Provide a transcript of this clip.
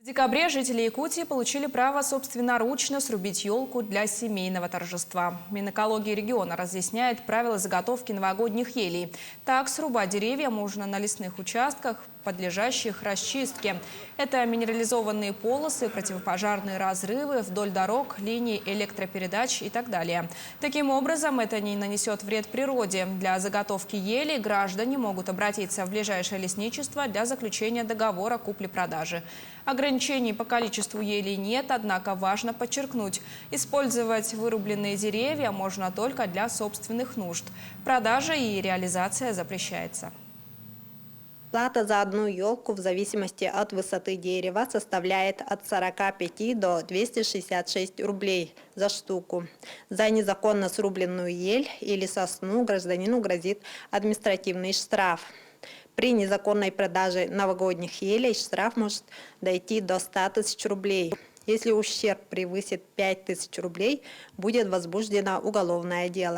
В декабре жители Якутии получили право собственноручно срубить елку для семейного торжества. Минэкология региона разъясняет правила заготовки новогодних елей. Так, срубать деревья можно на лесных участках, подлежащих расчистке. Это минерализованные полосы, противопожарные разрывы вдоль дорог, линий электропередач и так далее. Таким образом, это не нанесет вред природе. Для заготовки ели граждане могут обратиться в ближайшее лесничество для заключения договора купли-продажи. Ограничений по количеству елей нет, однако важно подчеркнуть, использовать вырубленные деревья можно только для собственных нужд. Продажа и реализация запрещается. Плата за одну елку в зависимости от высоты дерева составляет от 45 до 266 рублей за штуку. За незаконно срубленную ель или сосну гражданину грозит административный штраф. При незаконной продаже новогодних елей штраф может дойти до 100 тысяч рублей. Если ущерб превысит 5000 рублей, будет возбуждено уголовное дело.